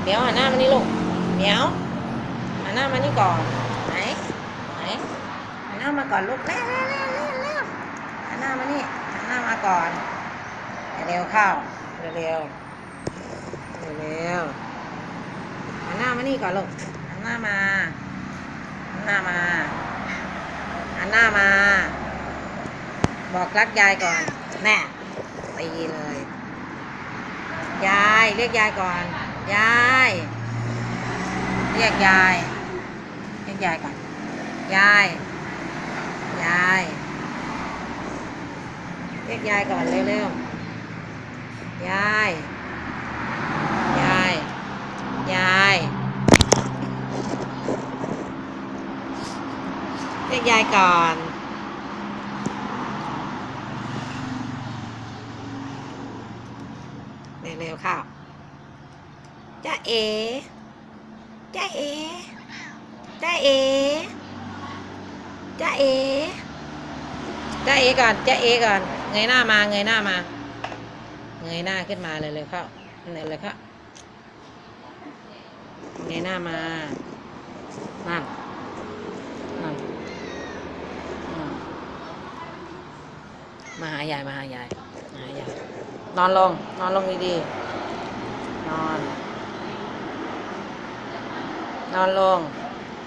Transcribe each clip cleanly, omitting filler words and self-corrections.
มียวหันหน้ามานี่ลูกเหมียวหันหน้ามานี่ก่อนไหนหันหน้ามาก่อนลูกเร็วหันหน้ามานี่หันหน้ามาก่อนเร็วเข้าเร็วหันหน้ามานี่ก่อนลูกหันหน้ามาบอกรักยายก่อนแน่ตีเลยยายเรียกยายก่อนยายเรียกยายก่อนยายเรียกยายก่อนเร็วๆยายเรียกยายก่อนเร็วๆเข้าจ๊ะเอ๋ก่อนเงยหน้ามาเงยหน้าขึ้นมาเลยเข้าเลยครับเงยหน้ามานั่นมาหายายนอนลงดีๆนอนลง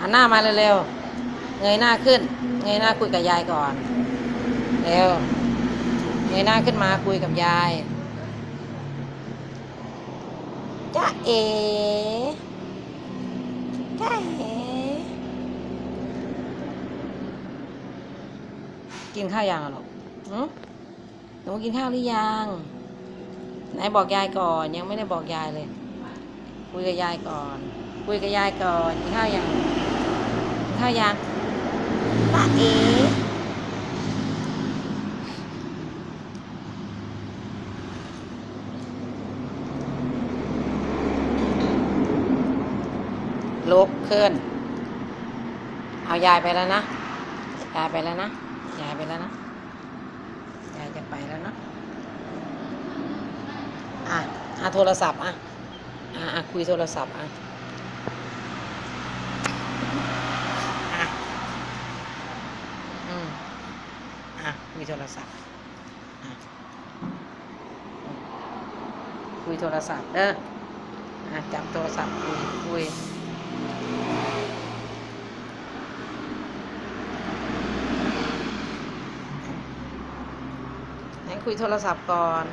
หันหน้ามาเร็วๆเงยหน้าขึ้นคุยกับยายก่อนเร็วเงยหน้าขึ้นมาคุยกับยายจ๊ะเอ๋กินข้าวยังหรอหนูกินข้าวหรือยังไหนบอกยายก่อนยังไม่ได้บอกยายเลยคุยกับยายก่อนกินข้าวยังป้าเอ๋ลุกขึ้นเอายายไปแล้วนะยายจะไปแล้วนะยายโทรศัพท์คุยโทรศัพท์คุยโทรศัพท์เด้อจับโทรศัพท์คุยให้คุยโทรศัพท์ก่อน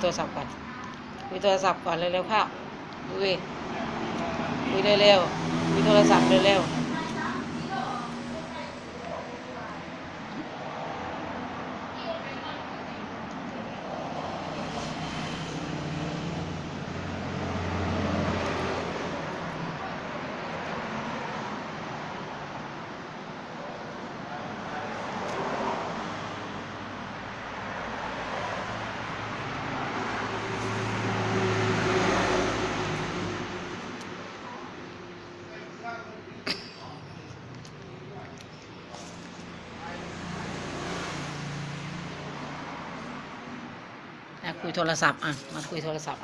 โทรศัพท์คุยโทรศัพท์ก่อนเร็วๆค่ะคุยเร็วๆคุยโทรศัพท์เร็วๆคุยโทรศัพท์มาคุยโทรศัพท์